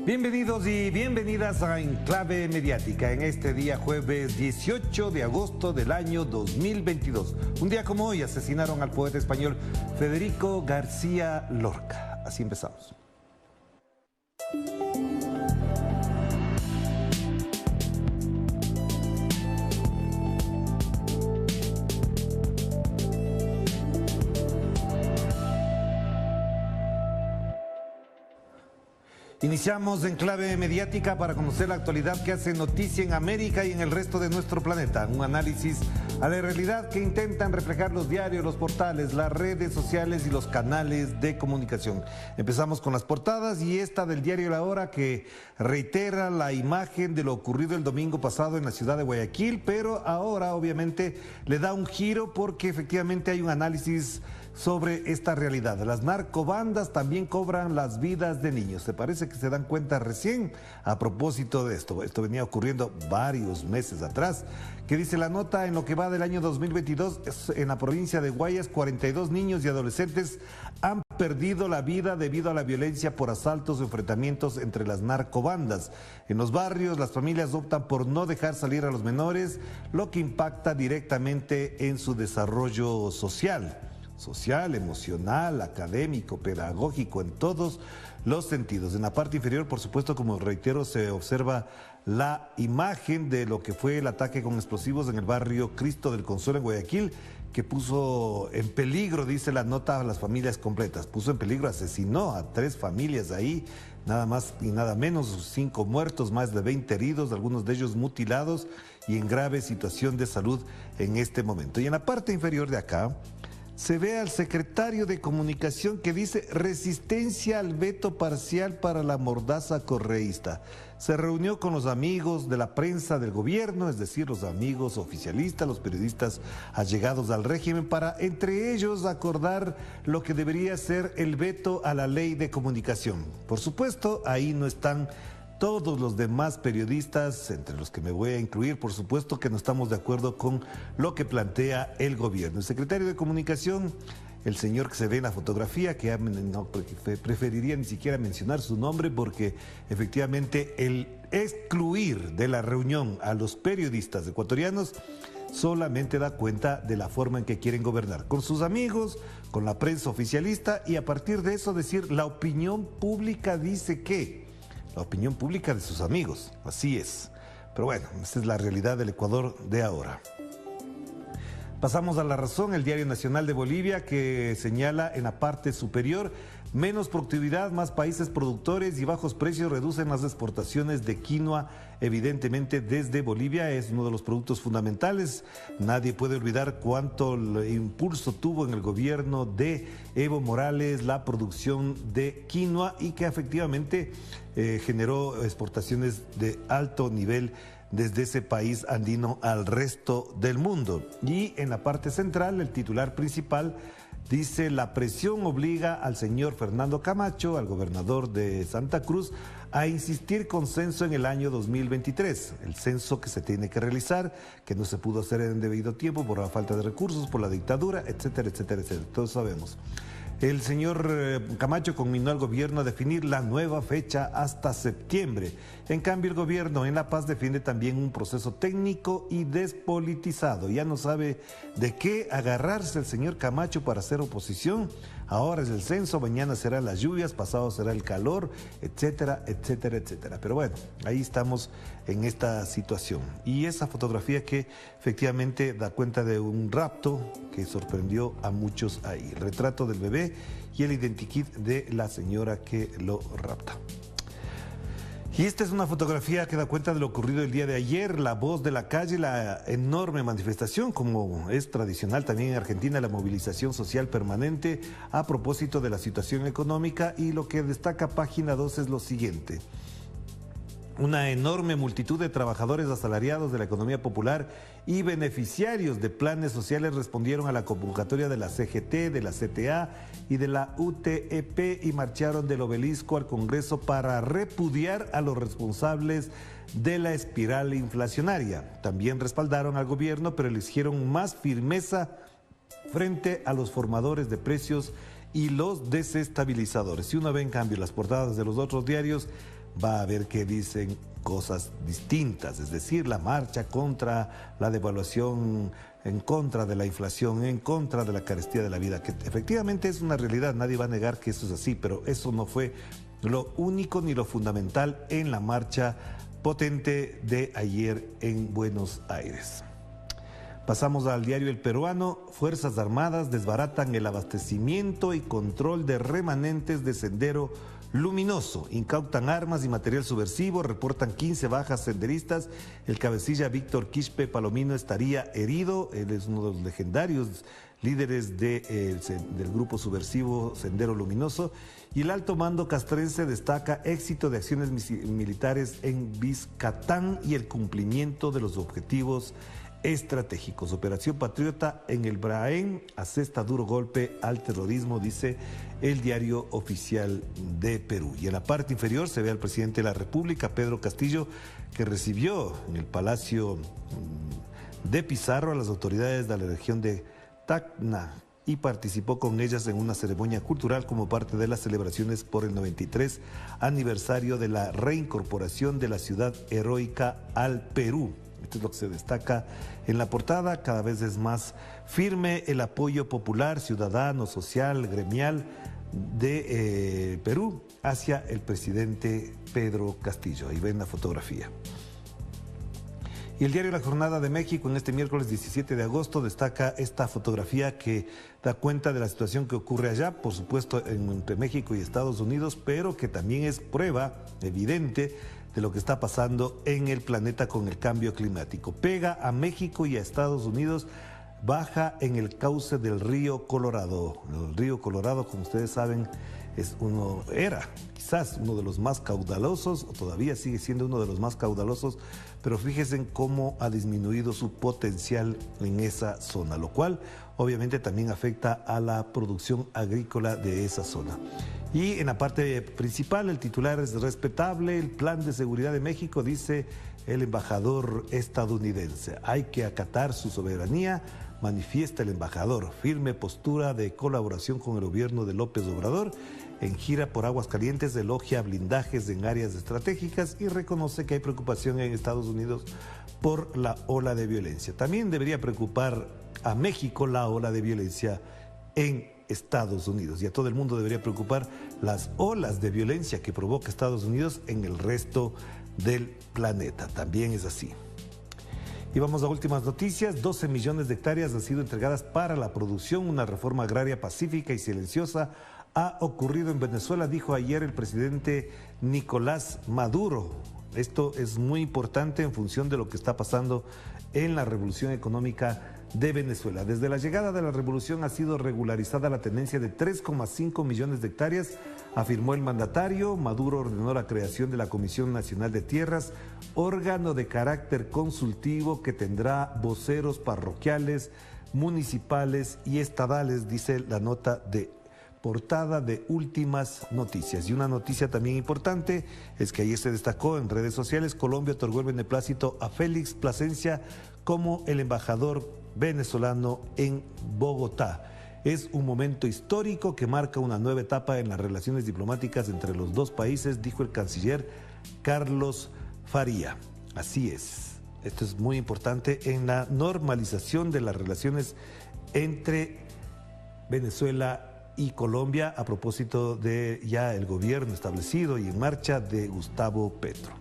Bienvenidos y bienvenidas a Enclave Mediática en este día jueves 18 de agosto del año 2022. Un día como hoy asesinaron al poeta español Federico García Lorca. Así empezamos. Iniciamos Enclave Mediática para conocer la actualidad que hace noticia en América y en el resto de nuestro planeta. Un análisis a la realidad que intentan reflejar los diarios, los portales, las redes sociales y los canales de comunicación. Empezamos con las portadas y esta del diario La Hora, que reitera la imagen de lo ocurrido el domingo pasado en la ciudad de Guayaquil, pero ahora obviamente le da un giro porque efectivamente hay un análisis sobre esta realidad. Las narcobandas también cobran las vidas de niños. Se parece que se dan cuenta recién a propósito de esto. Esto venía ocurriendo varios meses atrás. ¿Qué dice la nota? En lo que va del año 2022, en la provincia de Guayas, 42 niños y adolescentes han perdido la vida debido a la violencia por asaltos o enfrentamientos entre las narcobandas. En los barrios, las familias optan por no dejar salir a los menores, lo que impacta directamente en su desarrollo social, emocional, académico, pedagógico, en todos los sentidos. En la parte inferior, por supuesto, como reitero, se observa la imagen de lo que fue el ataque con explosivos en el barrio Cristo del Consuelo en Guayaquil, que puso en peligro, dice la nota, a las familias completas. Puso en peligro, asesinó a 3 familias ahí, nada más y nada menos, 5 muertos, más de 20 heridos, algunos de ellos mutilados y en grave situación de salud en este momento. Y en la parte inferior de acá se ve al secretario de Comunicación que dice resistencia al veto parcial para la mordaza correísta. Se reunió con los amigos de la prensa del gobierno, es decir, los amigos oficialistas, los periodistas allegados al régimen, para entre ellos acordar lo que debería ser el veto a la ley de comunicación. Por supuesto, ahí no están todos los demás periodistas, entre los que me voy a incluir. Por supuesto que no estamos de acuerdo con lo que plantea el gobierno. El secretario de Comunicación, el señor que se ve en la fotografía, que no preferiría ni siquiera mencionar su nombre, porque efectivamente el excluir de la reunión a los periodistas ecuatorianos solamente da cuenta de la forma en que quieren gobernar, con sus amigos, con la prensa oficialista, y a partir de eso decir la opinión pública dice que... La opinión pública de sus amigos, así es. Pero bueno, esta es la realidad del Ecuador de ahora. Pasamos a La Razón, el diario nacional de Bolivia, que señala en la parte superior: menos productividad, más países productores y bajos precios reducen las exportaciones de quinoa. Evidentemente desde Bolivia es uno de los productos fundamentales. Nadie puede olvidar cuánto impulso tuvo en el gobierno de Evo Morales la producción de quinoa y que efectivamente generó exportaciones de alto nivel desde ese país andino al resto del mundo. Y en la parte central, el titular principal dice: la presión obliga al señor Fernando Camacho, al gobernador de Santa Cruz, a insistir con censo en el año 2023. El censo que se tiene que realizar, que no se pudo hacer en debido tiempo por la falta de recursos, por la dictadura, etcétera, etcétera, etcétera. Todos sabemos. El señor Camacho conminó al gobierno a definir la nueva fecha hasta septiembre. En cambio, el gobierno en La Paz defiende también un proceso técnico y despolitizado. Ya no sabe de qué agarrarse el señor Camacho para hacer oposición. Ahora es el censo, mañana serán las lluvias, pasado será el calor, etcétera, etcétera, etcétera. Pero bueno, ahí estamos en esta situación. Y esa fotografía que efectivamente da cuenta de un rapto que sorprendió a muchos ahí. El retrato del bebé y el identikit de la señora que lo rapta. Y esta es una fotografía que da cuenta de lo ocurrido el día de ayer, la voz de la calle, la enorme manifestación, como es tradicional también en Argentina, la movilización social permanente a propósito de la situación económica, y lo que destaca Página 2 es lo siguiente: una enorme multitud de trabajadores asalariados de la economía popular y beneficiarios de planes sociales respondieron a la convocatoria de la CGT, de la CTA y de la UTEP y marcharon del Obelisco al Congreso para repudiar a los responsables de la espiral inflacionaria. También respaldaron al gobierno, pero eligieron más firmeza frente a los formadores de precios y los desestabilizadores. Si uno ve en cambio las portadas de los otros diarios, va a ver que dicen cosas distintas, es decir, la marcha contra la devaluación, en contra de la inflación, en contra de la carestía de la vida, que efectivamente es una realidad, nadie va a negar que eso es así, pero eso no fue lo único ni lo fundamental en la marcha potente de ayer en Buenos Aires. Pasamos al diario El Peruano. Fuerzas Armadas desbaratan el abastecimiento y control de remanentes de Sendero Luminoso. Incautan armas y material subversivo, reportan 15 bajas senderistas. El cabecilla Víctor Quispe Palomino estaría herido. Él es uno de los legendarios líderes del grupo subversivo Sendero Luminoso. Y el alto mando castrense destaca éxito de acciones militares en Vizcatán y el cumplimiento de los objetivos estratégicos. Operación Patriota en el Braén asesta duro golpe al terrorismo, dice el diario oficial de Perú. Y en la parte inferior se ve al presidente de la República, Pedro Castillo, que recibió en el Palacio de Pizarro a las autoridades de la región de Tacna y participó con ellas en una ceremonia cultural como parte de las celebraciones por el 93 aniversario de la reincorporación de la ciudad heroica al Perú. Esto es lo que se destaca en la portada. Cada vez es más firme el apoyo popular, ciudadano, social, gremial de Perú hacia el presidente Pedro Castillo. Ahí ven la fotografía. Y el diario La Jornada de México en este miércoles 17 de agosto destaca esta fotografía que da cuenta de la situación que ocurre allá, por supuesto entre México y Estados Unidos, pero que también es prueba evidente de lo que está pasando en el planeta con el cambio climático. Pega a México y a Estados Unidos, baja en el cauce del río Colorado. El río Colorado, como ustedes saben, era quizás uno de los más caudalosos, o todavía sigue siendo uno de los más caudalosos, pero fíjense en cómo ha disminuido su potencial en esa zona, lo cual obviamente también afecta a la producción agrícola de esa zona. Y en la parte principal el titular es respetable, el plan de seguridad de México, dice el embajador estadounidense. Hay que acatar su soberanía, manifiesta el embajador. Firme postura de colaboración con el gobierno de López Obrador. En gira por Aguascalientes elogia blindajes en áreas estratégicas y reconoce que hay preocupación en Estados Unidos por la ola de violencia. También debería preocupar a México la ola de violencia en Estados Unidos, y a todo el mundo debería preocupar las olas de violencia que provoca Estados Unidos en el resto del planeta. También es así. Y vamos a últimas noticias. 12 millones de hectáreas han sido entregadas para la producción. Una reforma agraria pacífica y silenciosa ha ocurrido en Venezuela, dijo ayer el presidente Nicolás Maduro. Esto es muy importante en función de lo que está pasando en la revolución económica de Venezuela. Desde la llegada de la revolución ha sido regularizada la tenencia de 3,5 millones de hectáreas, afirmó el mandatario. Maduro ordenó la creación de la Comisión Nacional de Tierras, órgano de carácter consultivo que tendrá voceros parroquiales, municipales y estadales, dice la nota de portada de Últimas Noticias. Y una noticia también importante es que ayer se destacó en redes sociales: Colombia otorgó el beneplácito a Félix Plasencia como el embajador venezolano en Bogotá. Es un momento histórico que marca una nueva etapa en las relaciones diplomáticas entre los dos países, dijo el canciller Carlos Faría. Así es, esto es muy importante en la normalización de las relaciones entre Venezuela y Colombia a propósito de ya el gobierno establecido y en marcha de Gustavo Petro.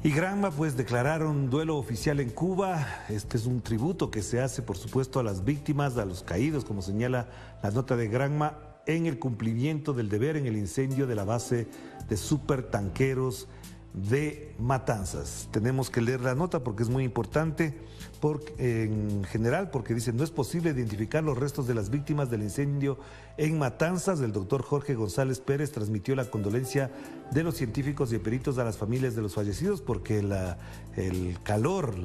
Y Granma pues declararon duelo oficial en Cuba. Este es un tributo que se hace por supuesto a las víctimas, a los caídos, como señala la nota de Granma, en el cumplimiento del deber en el incendio de la base de supertanqueros de Matanzas. Tenemos que leer la nota porque es muy importante, en general, porque dice: no es posible identificar los restos de las víctimas del incendio en Matanzas. El doctor Jorge González Pérez transmitió la condolencia de los científicos y peritos a las familias de los fallecidos porque el calor,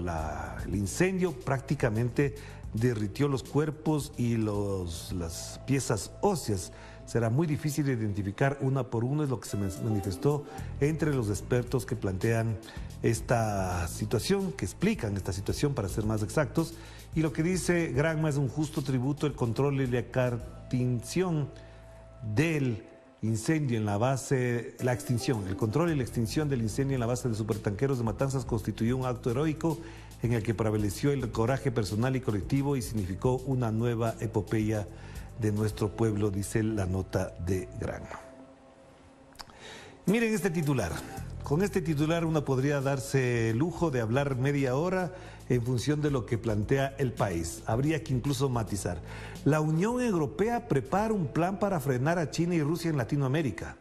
el incendio prácticamente derritió los cuerpos y las piezas óseas. Será muy difícil identificar una por una, es lo que se manifestó entre los expertos que plantean esta situación, que explican esta situación para ser más exactos. Y lo que dice Granma es un justo tributo, el control y la extinción del incendio en la base, el control y la extinción del incendio en la base de supertanqueros de Matanzas constituyó un acto heroico en el que prevaleció el coraje personal y colectivo y significó una nueva epopeya de nuestro pueblo, dice la nota de Granma. Miren este titular. Con este titular uno podría darse el lujo de hablar media hora en función de lo que plantea el país. Habría que incluso matizar. La Unión Europea prepara un plan para frenar a China y Rusia en Latinoamérica.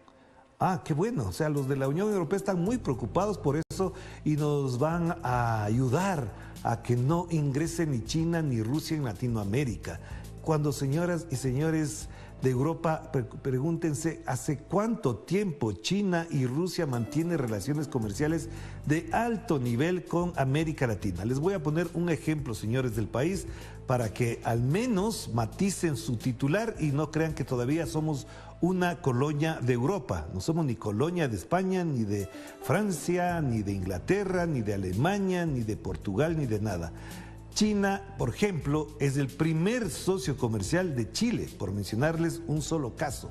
Ah, qué bueno. O sea, los de la Unión Europea están muy preocupados por eso y nos van a ayudar a que no ingrese ni China ni Rusia en Latinoamérica. Cuando, señoras y señores de Europa, pregúntense hace cuánto tiempo China y Rusia mantienen relaciones comerciales de alto nivel con América Latina. Les voy a poner un ejemplo, señores del país, para que al menos maticen su titular y no crean que todavía somos una colonia de Europa. No somos ni colonia de España, ni de Francia, ni de Inglaterra, ni de Alemania, ni de Portugal, ni de nada. China, por ejemplo, es el primer socio comercial de Chile, por mencionarles un solo caso.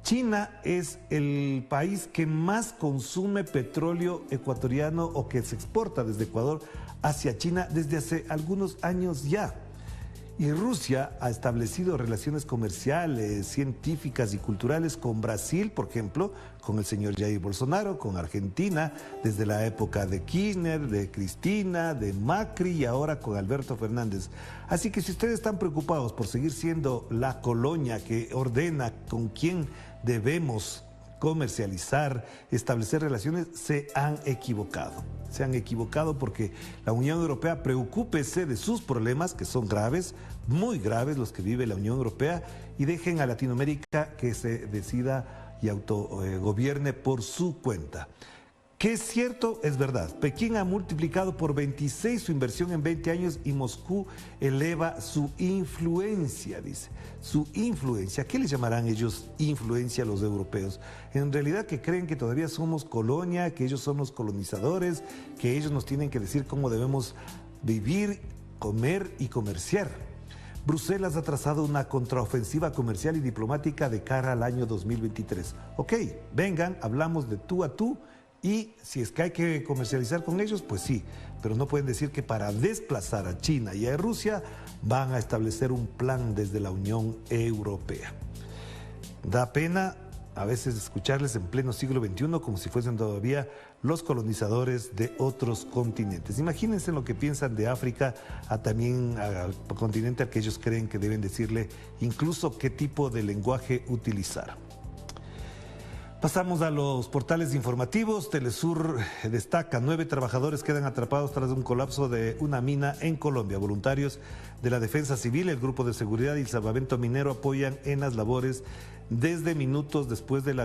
China es el país que más consume petróleo ecuatoriano o que se exporta desde Ecuador hacia China desde hace algunos años ya. Y Rusia ha establecido relaciones comerciales, científicas y culturales con Brasil, por ejemplo, con el señor Jair Bolsonaro, con Argentina, desde la época de Kirchner, de Cristina, de Macri y ahora con Alberto Fernández. Así que si ustedes están preocupados por seguir siendo la colonia que ordena con quién debemos comercializar, establecer relaciones, se han equivocado. Se han equivocado porque la Unión Europea, preocúpese de sus problemas, que son graves, muy graves los que vive la Unión Europea, y dejen a Latinoamérica que se decida y autogobierne por su cuenta. Que es cierto, es verdad. Pekín ha multiplicado por 26 su inversión en 20 años y Moscú eleva su influencia, dice. Su influencia. ¿Qué les llamarán ellos influencia a los europeos? En realidad que creen que todavía somos colonia, que ellos son los colonizadores, que ellos nos tienen que decir cómo debemos vivir, comer y comerciar. Bruselas ha trazado una contraofensiva comercial y diplomática de cara al año 2023. Ok, vengan, hablamos de tú a tú. Y si es que hay que comercializar con ellos, pues sí, pero no pueden decir que para desplazar a China y a Rusia van a establecer un plan desde la Unión Europea. Da pena a veces escucharles en pleno siglo XXI como si fuesen todavía los colonizadores de otros continentes. Imagínense lo que piensan de África, también al continente al que ellos creen que deben decirle incluso qué tipo de lenguaje utilizar. Pasamos a los portales informativos. Telesur destaca: 9 trabajadores quedan atrapados tras un colapso de una mina en Colombia. Voluntarios de la Defensa Civil, el Grupo de Seguridad y el Salvamento Minero apoyan en las labores desde minutos después de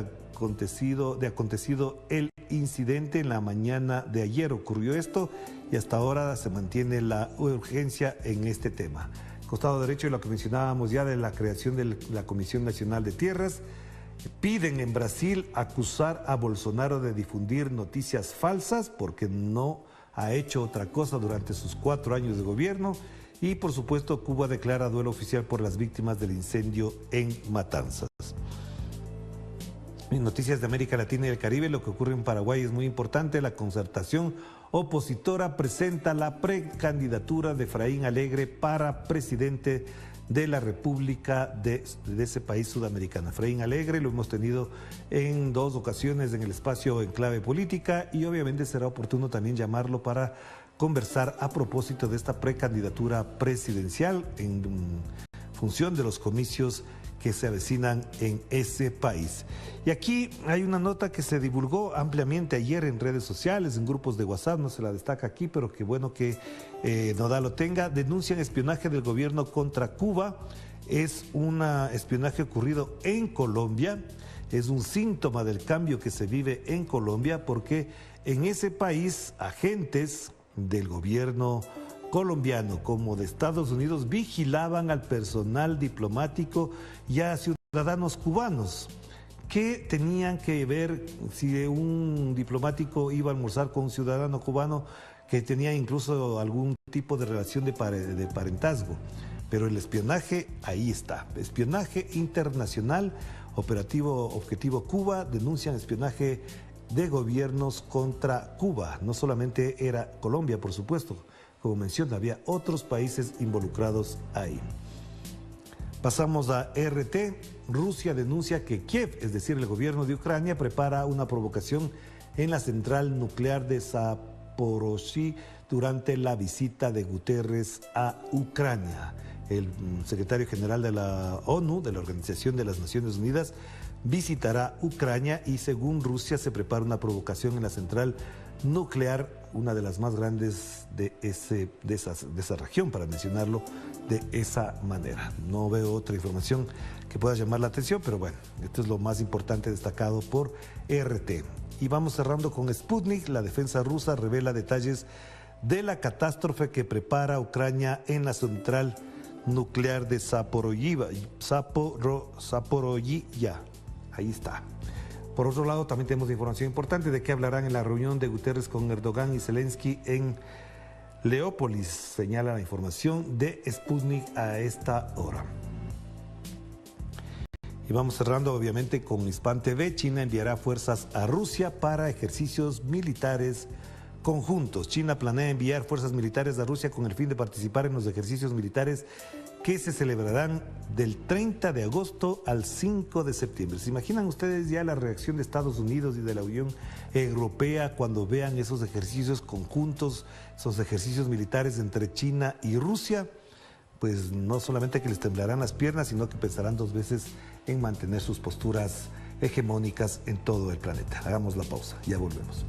acontecido el incidente en la mañana de ayer. Ocurrió esto y hasta ahora se mantiene la urgencia en este tema. Costado derecho, y lo que mencionábamos ya de la creación de la Comisión Nacional de Tierras. Piden en Brasil acusar a Bolsonaro de difundir noticias falsas porque no ha hecho otra cosa durante sus 4 años de gobierno. Y por supuesto, Cuba declara duelo oficial por las víctimas del incendio en Matanzas. En noticias de América Latina y el Caribe, lo que ocurre en Paraguay es muy importante. La concertación opositora presenta la precandidatura de Efraín Alegre para presidente de la República de ese país sudamericano. Efraín Alegre lo hemos tenido en 2 ocasiones en el espacio En Clave Política y obviamente será oportuno también llamarlo para conversar a propósito de esta precandidatura presidencial en función de los comicios que se avecinan en ese país. Y aquí hay una nota que se divulgó ampliamente ayer en redes sociales, en grupos de WhatsApp, no se la destaca aquí, pero qué bueno que Nodal lo tenga. Denuncian espionaje del gobierno contra Cuba. Es un espionaje ocurrido en Colombia. Es un síntoma del cambio que se vive en Colombia, porque en ese país agentes del gobierno colombiano como de Estados Unidos vigilaban al personal diplomático y a ciudadanos cubanos que tenían que ver si un diplomático iba a almorzar con un ciudadano cubano que tenía incluso algún tipo de relación de parentazgo. Pero el espionaje ahí está, espionaje internacional Operativo Objetivo Cuba, denuncian espionaje de gobiernos contra Cuba. No solamente era Colombia, por supuesto, como menciona, había otros países involucrados ahí. Pasamos a RT. Rusia denuncia que Kiev, es decir, el gobierno de Ucrania, prepara una provocación en la central nuclear de Zaporozhye durante la visita de Guterres a Ucrania. El secretario general de la ONU, de la Organización de las Naciones Unidas, visitará Ucrania y según Rusia se prepara una provocación en la central nuclear, una de las más grandes de esa región, para mencionarlo de esa manera. No veo otra información que pueda llamar la atención, pero bueno, esto es lo más importante destacado por RT. Y vamos cerrando con Sputnik. La defensa rusa revela detalles de la catástrofe que prepara Ucrania en la central nuclear de Zaporozhye. Ahí está. Por otro lado, también tenemos información importante de que hablarán en la reunión de Guterres con Erdogan y Zelensky en Leópolis. Señala la información de Sputnik a esta hora. Y vamos cerrando obviamente con Hispan TV. China enviará fuerzas a Rusia para ejercicios militares conjuntos. China planea enviar fuerzas militares a Rusia con el fin de participar en los ejercicios militares que se celebrarán del 30 de agosto al 5 de septiembre. ¿Se imaginan ustedes ya la reacción de Estados Unidos y de la Unión Europea cuando vean esos ejercicios conjuntos, esos ejercicios militares entre China y Rusia? Pues no solamente que les temblarán las piernas, sino que pensarán dos veces en mantener sus posturas hegemónicas en todo el planeta. Hagamos la pausa, ya volvemos.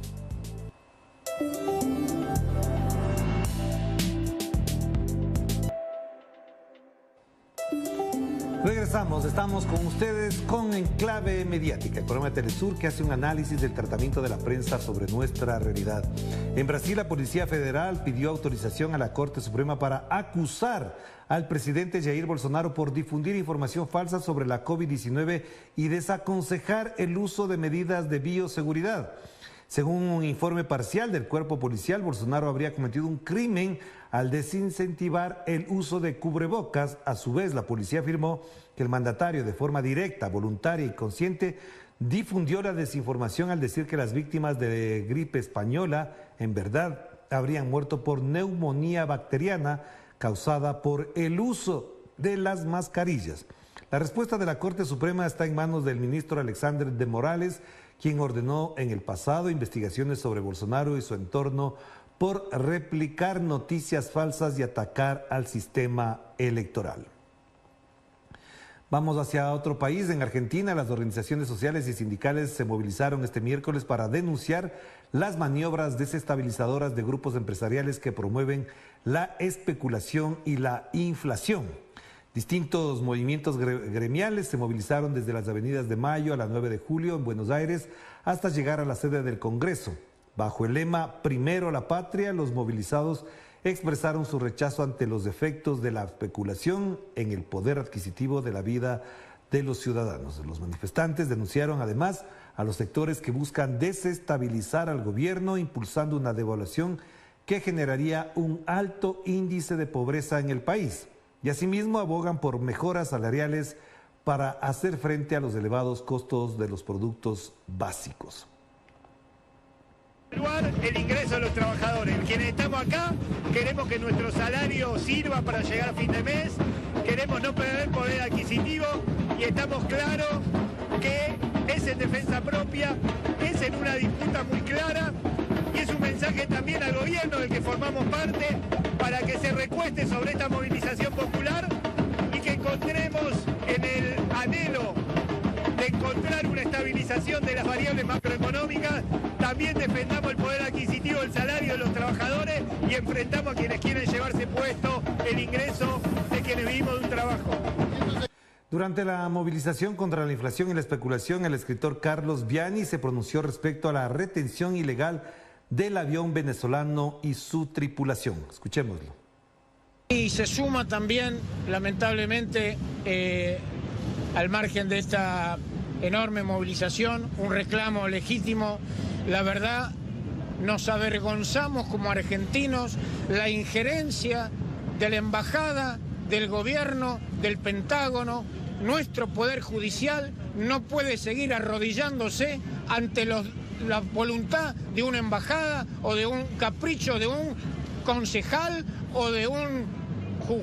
Regresamos, estamos con ustedes con Enclave Mediática, el programa de Telesur que hace un análisis del tratamiento de la prensa sobre nuestra realidad. En Brasil, la Policía Federal pidió autorización a la Corte Suprema para acusar al presidente Jair Bolsonaro por difundir información falsa sobre la COVID-19 y desaconsejar el uso de medidas de bioseguridad. Según un informe parcial del cuerpo policial, Bolsonaro habría cometido un crimen al desincentivar el uso de cubrebocas. A su vez, la policía afirmó que el mandatario, de forma directa, voluntaria y consciente, difundió la desinformación al decir que las víctimas de gripe española, en verdad, habrían muerto por neumonía bacteriana causada por el uso de las mascarillas. La respuesta de la Corte Suprema está en manos del ministro Alexandre de Morales, quien ordenó en el pasado investigaciones sobre Bolsonaro y su entorno por replicar noticias falsas y atacar al sistema electoral. Vamos hacia otro país. En Argentina, las organizaciones sociales y sindicales se movilizaron este miércoles para denunciar las maniobras desestabilizadoras de grupos empresariales que promueven la especulación y la inflación. Distintos movimientos gremiales se movilizaron desde las avenidas de Mayo a la 9 de julio en Buenos Aires hasta llegar a la sede del Congreso. Bajo el lema Primero la Patria, los movilizados expresaron su rechazo ante los efectos de la especulación en el poder adquisitivo de la vida de los ciudadanos. Los manifestantes denunciaron además a los sectores que buscan desestabilizar al gobierno, impulsando una devaluación que generaría un alto índice de pobreza en el país. Y asimismo abogan por mejoras salariales para hacer frente a los elevados costos de los productos básicos. El ingreso de los trabajadores. Quienes estamos acá queremos que nuestro salario sirva para llegar a fin de mes, queremos no perder poder adquisitivo y estamos claros que es en defensa propia, es en una disputa muy clara y es un mensaje también al gobierno del que formamos parte para que se recueste sobre esta movilización popular y que encontremos en el anhelo de encontrar una estabilización de las variables macroeconómicas, también defendamos el poder adquisitivo, el salario de los trabajadores y enfrentamos a quienes quieren llevarse puesto el ingreso de quienes vivimos de un trabajo. Durante la movilización contra la inflación y la especulación, el escritor Carlos Viani se pronunció respecto a la retención ilegal del avión venezolano y su tripulación. Escuchémoslo. Y se suma también, lamentablemente, al margen de esta enorme movilización, un reclamo legítimo. La verdad, nos avergonzamos como argentinos la injerencia de la embajada, del gobierno, del Pentágono, nuestro Poder Judicial no puede seguir arrodillándose ante la voluntad de una embajada o de un capricho de un concejal o de un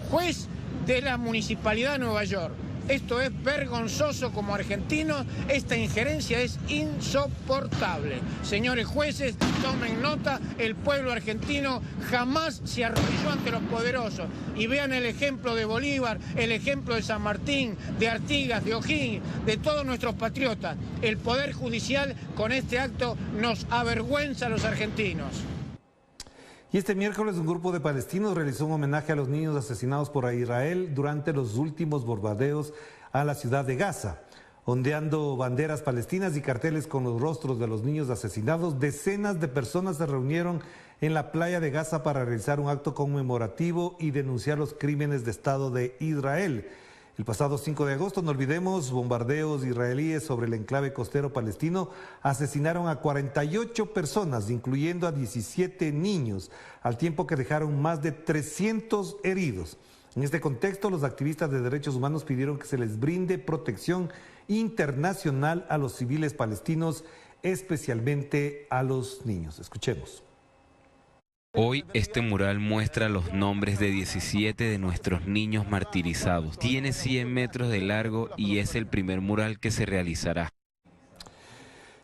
juez de la Municipalidad de Nueva York. Esto es vergonzoso como argentinos, esta injerencia es insoportable. Señores jueces, tomen nota, el pueblo argentino jamás se arrodilló ante los poderosos. Y vean el ejemplo de Bolívar, el ejemplo de San Martín, de Artigas, de O'Higgins, de todos nuestros patriotas. El Poder Judicial con este acto nos avergüenza a los argentinos. Y este miércoles un grupo de palestinos realizó un homenaje a los niños asesinados por Israel durante los últimos bombardeos a la ciudad de Gaza. Ondeando banderas palestinas y carteles con los rostros de los niños asesinados, decenas de personas se reunieron en la playa de Gaza para realizar un acto conmemorativo y denunciar los crímenes de Estado de Israel. El pasado 5 de agosto, no olvidemos, bombardeos israelíes sobre el enclave costero palestino asesinaron a 48 personas, incluyendo a 17 niños, al tiempo que dejaron más de 300 heridos. En este contexto, los activistas de derechos humanos pidieron que se les brinde protección internacional a los civiles palestinos, especialmente a los niños. Escuchemos. Hoy este mural muestra los nombres de 17 de nuestros niños martirizados. Tiene 100 metros de largo y es el primer mural que se realizará.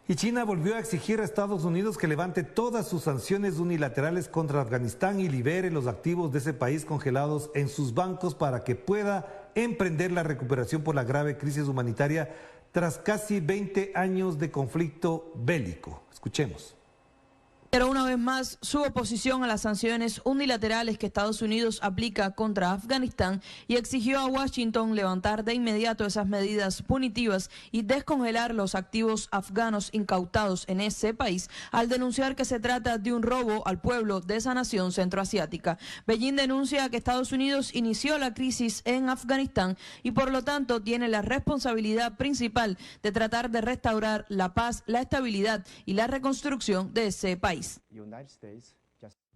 Y China volvió a exigir a Estados Unidos que levante todas sus sanciones unilaterales contra Afganistán y libere los activos de ese país congelados en sus bancos para que pueda emprender la recuperación por la grave crisis humanitaria tras casi 20 años de conflicto bélico. Escuchemos. Pero una vez más, su oposición a las sanciones unilaterales que Estados Unidos aplica contra Afganistán y exigió a Washington levantar de inmediato esas medidas punitivas y descongelar los activos afganos incautados en ese país, al denunciar que se trata de un robo al pueblo de esa nación centroasiática. Beijing denuncia que Estados Unidos inició la crisis en Afganistán y por lo tanto tiene la responsabilidad principal de tratar de restaurar la paz, la estabilidad y la reconstrucción de ese país.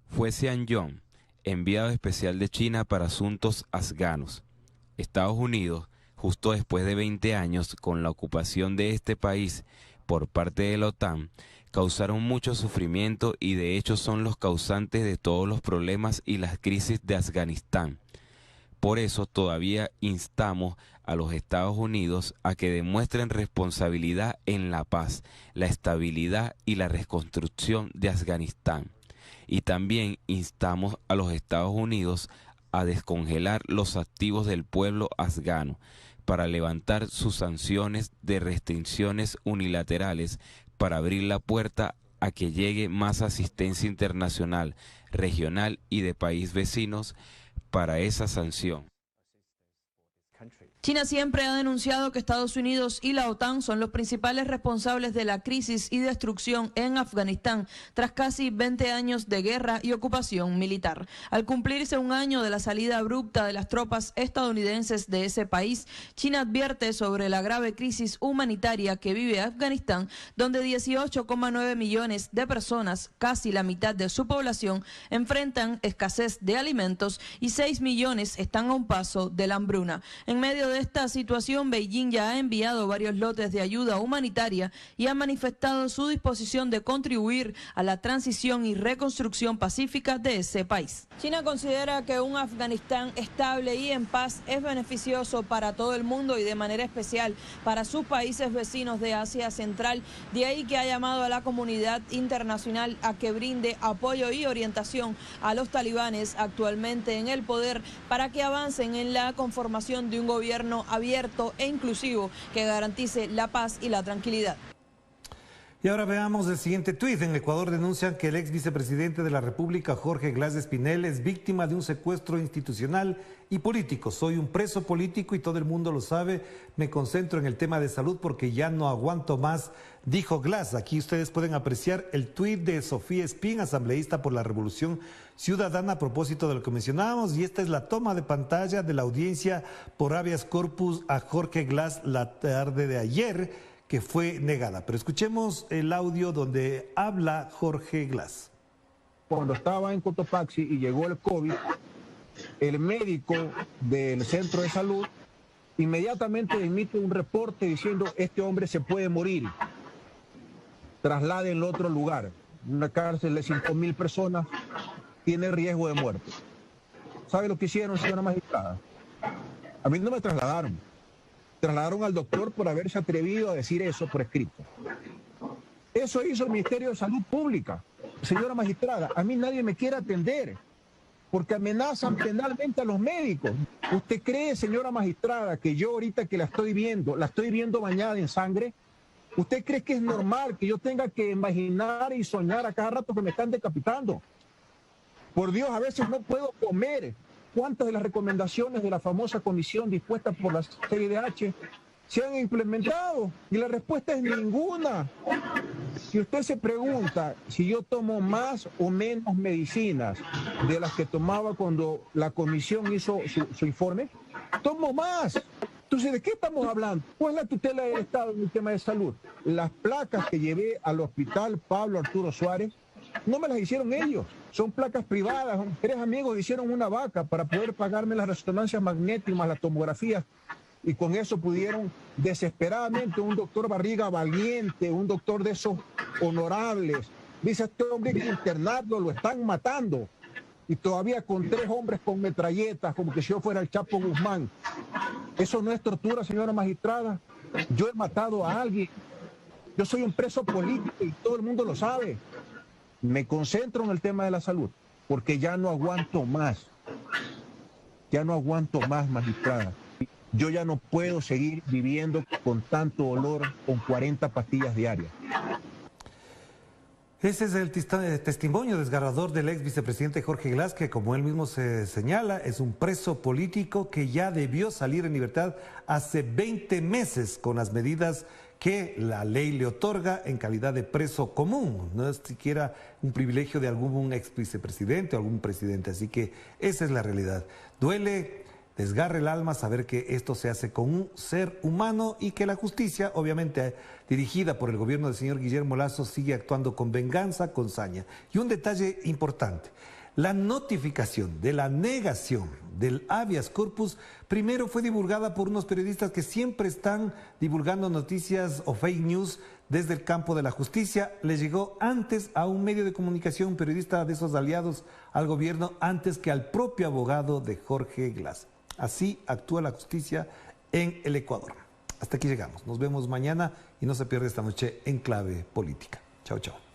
Fue Xian Yong, enviado especial de China para asuntos afganos. Estados Unidos, justo después de 20 años con la ocupación de este país por parte de la OTAN, causaron mucho sufrimiento y de hecho son los causantes de todos los problemas y las crisis de Afganistán. Por eso todavía instamos a los Estados Unidos a que demuestren responsabilidad en la paz, la estabilidad y la reconstrucción de Afganistán. Y también instamos a los Estados Unidos a descongelar los activos del pueblo afgano para levantar sus sanciones de restricciones unilaterales para abrir la puerta a que llegue más asistencia internacional, regional y de países vecinos para esa sanción. China siempre ha denunciado que Estados Unidos y la OTAN son los principales responsables de la crisis y destrucción en Afganistán tras casi 20 años de guerra y ocupación militar. Al cumplirse un año de la salida abrupta de las tropas estadounidenses de ese país, China advierte sobre la grave crisis humanitaria que vive Afganistán, donde 18,9 millones de personas, casi la mitad de su población, enfrentan escasez de alimentos y 6 millones están a un paso de la hambruna. En medio de esta situación, Beijing ya ha enviado varios lotes de ayuda humanitaria y ha manifestado su disposición de contribuir a la transición y reconstrucción pacífica de ese país. China considera que un Afganistán estable y en paz es beneficioso para todo el mundo y de manera especial para sus países vecinos de Asia Central. De ahí que ha llamado a la comunidad internacional a que brinde apoyo y orientación a los talibanes actualmente en el poder para que avancen en la conformación de un gobierno abierto e inclusivo que garantice la paz y la tranquilidad. Y ahora veamos el siguiente tuit. En Ecuador denuncian que el ex vicepresidente de la República, Jorge Glass Espinel, es víctima de un secuestro institucional y político. Soy un preso político y todo el mundo lo sabe. Me concentro en el tema de salud porque ya no aguanto más, dijo Glass. Aquí ustedes pueden apreciar el tuit de Sofía Espín, asambleísta por la Revolución Ciudadana, a propósito de lo que mencionábamos. Y esta es la toma de pantalla de la audiencia por habeas corpus a Jorge Glass la tarde de ayer, que fue negada. Pero escuchemos el audio donde habla Jorge Glass. Cuando estaba en Cotopaxi y llegó el COVID, el médico del centro de salud inmediatamente emite un reporte diciendo este hombre se puede morir, trasladen a otro lugar, una cárcel de 5.000 personas, tiene riesgo de muerte. ¿Sabe lo que hicieron, señora magistrada? A mí no me trasladaron. Trasladaron al doctor por haberse atrevido a decir eso por escrito. Eso hizo el Ministerio de Salud Pública. Señora magistrada, a mí nadie me quiere atender porque amenazan penalmente a los médicos. ¿Usted cree, señora magistrada, que yo ahorita que la estoy viendo bañada en sangre? ¿Usted cree que es normal que yo tenga que imaginar y soñar a cada rato que me están decapitando? Por Dios, a veces no puedo comer. ¿Cuántas de las recomendaciones de la famosa comisión dispuesta por la CIDH se han implementado? Y la respuesta es ninguna. Si usted se pregunta si yo tomo más o menos medicinas de las que tomaba cuando la comisión hizo su informe, tomo más. Entonces, ¿de qué estamos hablando? ¿Cuál es la tutela del Estado en el tema de salud? Las placas que llevé al hospital Pablo Arturo Suárez no me las hicieron ellos. Son placas privadas. 3 amigos hicieron una vaca para poder pagarme las resonancias magnéticas, las tomografías, y con eso pudieron desesperadamente, un doctor Barriga valiente, un doctor de esos honorables, dice: este hombre hay que internarlo, lo están matando. Y todavía con 3 hombres con metralletas, como que si yo fuera el Chapo Guzmán. Eso no es tortura, señora magistrada. Yo he matado a alguien. Yo soy un preso político y todo el mundo lo sabe. Me concentro en el tema de la salud, porque ya no aguanto más. Ya no aguanto más, magistrada. Yo ya no puedo seguir viviendo con tanto dolor, con 40 pastillas diarias. Ese es el testimonio desgarrador del ex vicepresidente Jorge Glass, que, como él mismo se señala, es un preso político que ya debió salir en libertad hace 20 meses con las medidas que la ley le otorga en calidad de preso común. No es siquiera un privilegio de algún ex vicepresidente o algún presidente. Así que esa es la realidad. Duele, desgarra el alma saber que esto se hace con un ser humano y que la justicia, obviamente dirigida por el gobierno del señor Guillermo Lasso, sigue actuando con venganza, con saña. Y un detalle importante: la notificación de la negación del habeas corpus primero fue divulgada por unos periodistas que siempre están divulgando noticias o fake news desde el campo de la justicia. Le llegó antes a un medio de comunicación, un periodista de esos aliados al gobierno, antes que al propio abogado de Jorge Glass. Así actúa la justicia en el Ecuador. Hasta aquí llegamos. Nos vemos mañana y no se pierda esta noche en Clave Política. Chao, chao.